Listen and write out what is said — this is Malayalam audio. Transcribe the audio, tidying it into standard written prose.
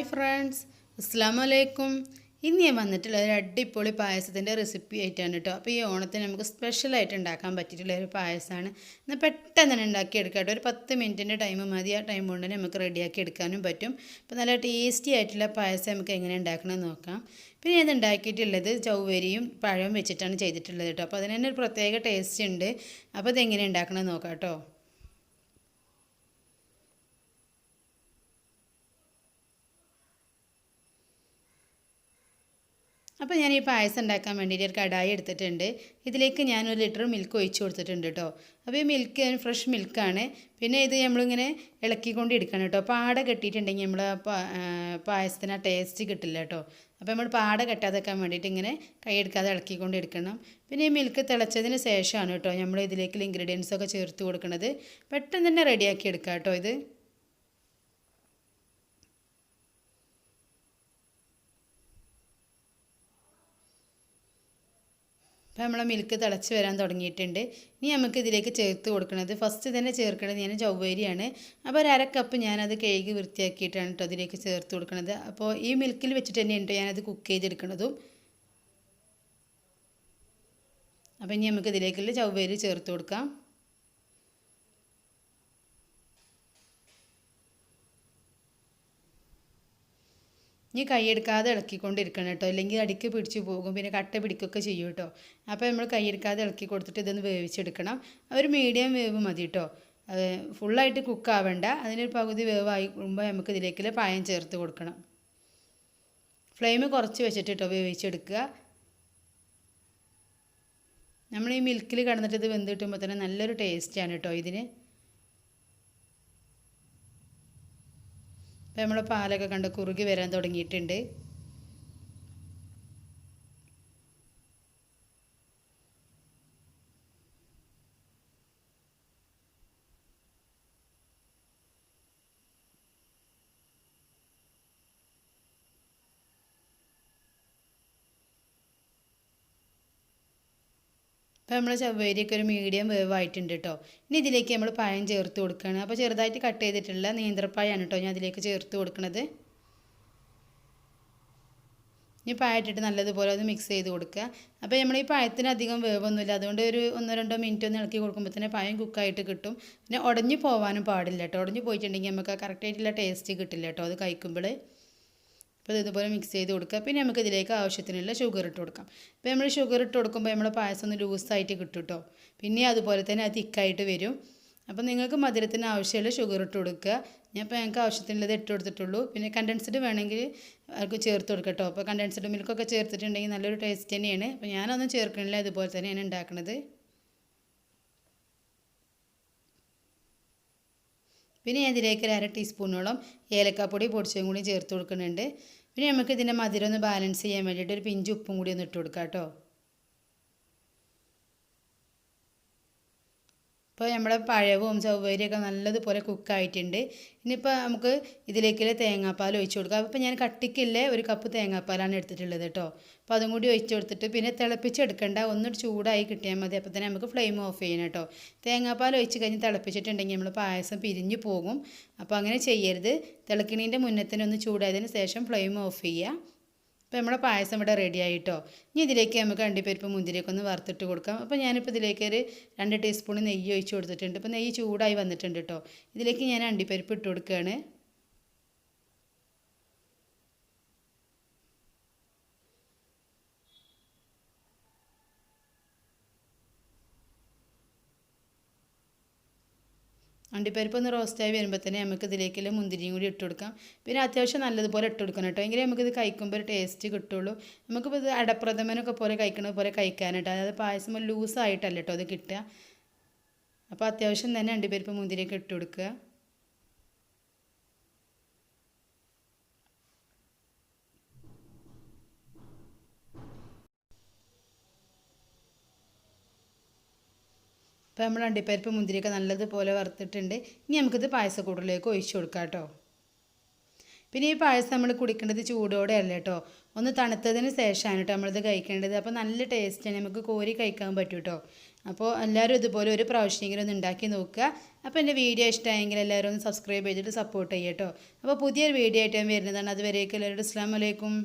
ഹായ് ഫ്രണ്ട്സ്, അസ്സലാമു അലൈക്കും. ഇന്ന് ഞാൻ വന്നിട്ടുള്ള ഒരു അടിപൊളി പായസത്തിൻ്റെ റെസിപ്പി ആയിട്ടാണ് കേട്ടോ. അപ്പോൾ ഈ ഓണത്തിന് നമുക്ക് സ്പെഷ്യലായിട്ട് ഉണ്ടാക്കാൻ പറ്റിയിട്ടുള്ള ഒരു പായസമാണ്. എന്നാൽ പെട്ടെന്ന് തന്നെ ഉണ്ടാക്കിയെടുക്കാം കേട്ടോ. ഒരു 10 മിനിറ്റിൻ്റെ ടൈം മതി. ആ ടൈം കൊണ്ട് തന്നെ നമുക്ക് റെഡിയാക്കി എടുക്കാനും പറ്റും. അപ്പോൾ നല്ല ടേസ്റ്റി ആയിട്ടുള്ള പായസം നമുക്ക് എങ്ങനെ ഉണ്ടാക്കണമെന്ന് നോക്കാം. പിന്നെ ഇത് ഉണ്ടാക്കിയിട്ടുള്ളത് ചൗവരിയും പഴവും വെച്ചിട്ടാണ് ചെയ്തിട്ടുള്ളത് കേട്ടോ. അപ്പോൾ അതിന് തന്നെ ഒരു പ്രത്യേക ടേസ്റ്റ് ഉണ്ട്. അപ്പോൾ ഇതെങ്ങനെ ഉണ്ടാക്കണമെന്ന് നോക്കാം കേട്ടോ. അപ്പോൾ ഞാൻ ഈ പായസം ഉണ്ടാക്കാൻ വേണ്ടിയിട്ട് ഒരു കടായി എടുത്തിട്ടുണ്ട്. ഇതിലേക്ക് ഞാൻ 1 ലിറ്റർ മിൽക്ക് ഒഴിച്ച് കൊടുത്തിട്ടുണ്ട് കേട്ടോ. അപ്പോൾ ഈ മിൽക്ക് ഫ്രഷ് മിൽക്കാണ്. പിന്നെ ഇത് നമ്മളിങ്ങനെ ഇളക്കിക്കൊണ്ട് എടുക്കണം കേട്ടോ. പാട കെട്ടിയിട്ടുണ്ടെങ്കിൽ നമ്മൾ പായസത്തിന് ആ ടേസ്റ്റ് കിട്ടില്ല കേട്ടോ. അപ്പോൾ നമ്മൾ പാട കെട്ടാതെക്കാൻ വേണ്ടിയിട്ട് ഇങ്ങനെ കൈയെടുക്കാതെ ഇളക്കിക്കൊണ്ട് എടുക്കണം. പിന്നെ ഈ മിൽക്ക് തിളച്ചതിന് ശേഷമാണ് കേട്ടോ നമ്മൾ ഇതിലേക്ക് ഇൻഗ്രീഡിയൻസൊക്കെ ചേർത്ത് കൊടുക്കുന്നത്. പെട്ടെന്ന് തന്നെ റെഡിയാക്കി എടുക്കാം കേട്ടോ ഇത്. അപ്പോൾ നമ്മളെ മിൽക്ക് തിളച്ച് വരാൻ തുടങ്ങിയിട്ടുണ്ട്. ഇനി നമുക്ക് ഇതിലേക്ക് ചേർത്ത് കൊടുക്കുന്നത് ഫസ്റ്റ് തന്നെ ചേർക്കുന്നത് ഞാൻ ചവ്വരിയാണ്. അപ്പോൾ 1/2 കപ്പ് ഞാനത് കഴുകി വൃത്തിയാക്കിയിട്ടാണ് കേട്ടോ അതിലേക്ക് ചേർത്ത് കൊടുക്കുന്നത്. അപ്പോൾ ഈ മിൽക്കിൽ വെച്ചിട്ട് തന്നെയാണ് കേട്ടോ ഞാനത് കുക്ക് ചെയ്തെടുക്കുന്നതും. അപ്പോൾ ഇനി നമുക്ക് ഇതിലേക്കുള്ള ചവ്വരി ചേർത്ത് കൊടുക്കാം. ഇനി കൈയെടുക്കാതെ ഇളക്കിക്കൊണ്ടിരിക്കണം കേട്ടോ, അല്ലെങ്കിൽ അടിക്ക് പിടിച്ച് പോകും, പിന്നെ കട്ട പിടിക്കുകയൊക്കെ ചെയ്യും കേട്ടോ. അപ്പോൾ നമ്മൾ കൈയെടുക്കാതെ ഇളക്കി കൊടുത്തിട്ട് ഇതൊന്ന് വേവിച്ചെടുക്കണം. ഒരു മീഡിയം വേവ് മതി കേട്ടോ, ഫുള്ളായിട്ട് കുക്കാവണ്ട. അതിനൊരു പകുതി വേവാകുമ്പോൾ നമുക്ക് ഇതിലേക്കുള്ള പായം ചേർത്ത് കൊടുക്കണം. ഫ്ലെയിം കുറച്ച് വെച്ചിട്ട് കേട്ടോ വേവിച്ചെടുക്കുക. നമ്മൾ ഈ മിൽക്കിൽ കിടന്നിട്ട് ഇത് വെന്ത് കിട്ടുമ്പോൾ തന്നെ നല്ലൊരു ടേസ്റ്റാണ് കേട്ടോ ഇതിന്. അപ്പോൾ നമ്മൾ പാലൊക്കെ കണ്ട് കുറുകി വരാൻ തുടങ്ങിയിട്ടുണ്ട്. അപ്പോൾ നമ്മൾ ചവ്വരിയൊക്കെ ഒരു മീഡിയം വേവായിട്ടുണ്ട് കേട്ടോ. ഇനി ഇതിലേക്ക് നമ്മൾ പഴം ചേർത്ത് കൊടുക്കുകയാണ്. അപ്പോൾ ചെറുതായിട്ട് കട്ട് ചെയ്തിട്ടുള്ള നേന്ത്രപ്പഴമാണ് കേട്ടോ ഞാൻ അതിലേക്ക് ചേർത്ത് കൊടുക്കുന്നത്. ഇനി പഴമിട്ടിട്ട് നല്ലതുപോലെ അത് മിക്സ് ചെയ്ത് കൊടുക്കുക. അപ്പോൾ നമ്മൾ ഈ പഴത്തിന് അധികം വേവൊന്നുമില്ല, അതുകൊണ്ട് ഒരു 1-2 മിനിറ്റ് ഒന്ന് ഇളക്കി കൊടുക്കുമ്പോൾ തന്നെ പഴം കുക്കായിട്ട് കിട്ടും. പിന്നെ ഉടഞ്ഞു പോകാനും പാടില്ല കേട്ടോ. ഉടഞ്ഞു പോയിട്ടുണ്ടെങ്കിൽ നമുക്ക് കറക്റ്റായിട്ടുള്ള ടേസ്റ്റ് കിട്ടില്ല കേട്ടോ അത് കഴിക്കുമ്പോൾ. അപ്പോൾ ഇതുപോലെ മിക്സ് ചെയ്ത് കൊടുക്കുക. പിന്നെ നമുക്ക് ഇതിലേക്ക് ആവശ്യത്തിനുള്ള ഷുഗർ ഇട്ട് കൊടുക്കാം. അപ്പോൾ നമ്മൾ ഷുഗർ ഇട്ട് കൊടുക്കുമ്പോൾ നമ്മൾ പായസം ഒന്ന് ലൂസായിട്ട് കിട്ടും കേട്ടോ. പിന്നെ അതുപോലെ തന്നെ അത് തിക്കായിട്ട് വരും. അപ്പോൾ നിങ്ങൾക്ക് മധുരത്തിന് ആവശ്യമുള്ള ഷുഗർ ഇട്ട് കൊടുക്കുക. ഞാൻ ഇപ്പോൾ ഞങ്ങൾക്ക് ആവശ്യത്തിനുള്ളത് ഇട്ട് കൊടുത്തിട്ടുള്ളൂ. പിന്നെ കണ്ടൻസ്ഡ് വേണമെങ്കിൽ അവർക്ക് ചേർത്ത് കൊടുക്കുക കേട്ടോ. അപ്പോൾ കണ്ടൻസ്ഡ് മിൽക്കൊക്കെ ചേർത്തിട്ടുണ്ടെങ്കിൽ നല്ലൊരു ടേസ്റ്റ് തന്നെയാണ്. അപ്പോൾ ഞാനൊന്നും ചേർക്കണില്ല, ഇതുപോലെ തന്നെയാണ് ഉണ്ടാക്കുന്നത്. പിന്നെ ഞാൻ ഇതിലേക്ക് 1/2 ടീസ്പൂണോളം ഏലക്കാപ്പൊടി പൊടിച്ചതും കൂടി ചേർത്ത് കൊടുക്കുന്നുണ്ട്. പിന്നെ നമുക്ക് ഇതിൻ്റെ മധുരം ഒന്ന് ബാലൻസ് ചെയ്യാൻ വേണ്ടിയിട്ട് ഒരു പിഞ്ച് ഉപ്പും കൂടി ഒന്ന് ഇട്ട് കൊടുക്കാം കേട്ടോ. ഇപ്പോൾ നമ്മുടെ പഴവും ചവ്വരിയൊക്കെ നല്ലതുപോലെ കുക്കായിട്ടുണ്ട്. ഇനിയിപ്പോൾ നമുക്ക് ഇതിലേക്കുള്ള തേങ്ങാപ്പാൽ ഒഴിച്ച് കൊടുക്കാം. അപ്പോൾ ഞാൻ കട്ടിക്കില്ല 1 കപ്പ് തേങ്ങാപ്പാലാണ് എടുത്തിട്ടുള്ളത് കേട്ടോ. അപ്പോൾ അതും കൂടി ഒഴിച്ച് കൊടുത്തിട്ട് പിന്നെ തിളപ്പിച്ചെടുക്കണ്ട, ഒന്ന് ചൂടായി കിട്ടിയാൽ മതി. അപ്പോൾ തന്നെ നമുക്ക് ഫ്ലെയിം ഓഫ് ചെയ്യണം കേട്ടോ. തേങ്ങാപ്പാൽ ഒഴിച്ച് കഴിഞ്ഞ് തിളപ്പിച്ചിട്ടുണ്ടെങ്കിൽ നമ്മൾ പായസം പിരിഞ്ഞു പോകും. അപ്പോൾ അങ്ങനെ ചെയ്യരുത്. തിളക്കണീൻ്റെ മുന്നേ തന്നെ ഒന്ന് ചൂടായതിന് ശേഷം ഫ്ലെയിം ഓഫ് ചെയ്യുക. അപ്പോൾ നമ്മുടെ പായസം ഇവിടെ റെഡി ആയിട്ടോ. ഇനി ഇതിലേക്ക് നമുക്ക് അണ്ടിപ്പരിപ്പ് മുന്തിരിയൊക്കെ ഒന്ന് വറുത്തിട്ട് കൊടുക്കാം. അപ്പോൾ ഞാനിപ്പോൾ ഇതിലേക്ക് ഒരു 2 ടീസ്പൂൺ നെയ്യ് ഒഴിച്ച് കൊടുത്തിട്ടുണ്ട്. ഇപ്പോൾ നെയ്യ് ചൂടായി വന്നിട്ടുണ്ട് കേട്ടോ. ഇതിലേക്ക് ഞാൻ അണ്ടിപ്പരിപ്പ് ഇട്ട് കൊടുക്കുകയാണ്. അണ്ടിപ്പരിപ്പ് ഒന്ന് റോസ്റ്റായി വരുമ്പോൾ തന്നെ നമുക്ക് ഇതിലേക്കുള്ള മുന്തിരിയും കൂടി ഇട്ട് കൊടുക്കാം. പിന്നെ അത്യാവശ്യം നല്ലതുപോലെ ഇട്ട് കൊടുക്കണം കേട്ടോ, എങ്കിലേ നമുക്കിത് കഴിക്കുമ്പോൾ ഒരു ടേസ്റ്റ് കിട്ടുള്ളൂ. നമുക്കിപ്പോൾ ഇത് അടപ്രഥമനൊക്കെ പോലെ കഴിക്കണ പോലെ കഴിക്കാനായിട്ട്, അതായത് പായസം ലൂസായിട്ടല്ല കേട്ടോ അത് കിട്ടുക. അപ്പോൾ അത്യാവശ്യം തന്നെ അണ്ടിപ്പരിപ്പ് മുന്തിരിയൊക്കെ ഇട്ട് കൊടുക്കുക. അപ്പോൾ നമ്മൾ അണ്ടിപ്പരിപ്പ് മുന്തിരിയൊക്കെ നല്ലതുപോലെ വറുത്തിട്ടുണ്ട്. ഇനി നമുക്കിത് പായസക്കൂടിലേക്ക് ഒഴിച്ച് കൊടുക്കാം കേട്ടോ. പിന്നെ ഈ പായസം നമ്മൾ കുടിക്കേണ്ടത് ചൂടോടെ അല്ല കേട്ടോ, ഒന്ന് തണുത്തതിന് ശേഷമാണ് കേട്ടോ നമ്മളിത് കഴിക്കേണ്ടത്. അപ്പോൾ നല്ല ടേസ്റ്റാണ്, നമുക്ക് കോരി കഴിക്കാൻ പറ്റും കേട്ടോ. അപ്പോൾ എല്ലാവരും ഇതുപോലെ ഒരു പ്രാവശ്യമെങ്കിലും ഒന്ന് ഉണ്ടാക്കി നോക്കുക. അപ്പോൾ എൻ്റെ വീഡിയോ ഇഷ്ടമായെങ്കിൽ എല്ലാവരും ഒന്ന് സബ്സ്ക്രൈബ് ചെയ്തിട്ട് സപ്പോർട്ട് ചെയ്യുക കേട്ടോ. അപ്പോൾ പുതിയൊരു വീഡിയോ ആയിട്ട് ഞാൻ വരുന്നതാണ്. അതുവരേക്കും എല്ലാവരോടും അസ്സലാമു അലൈക്കും.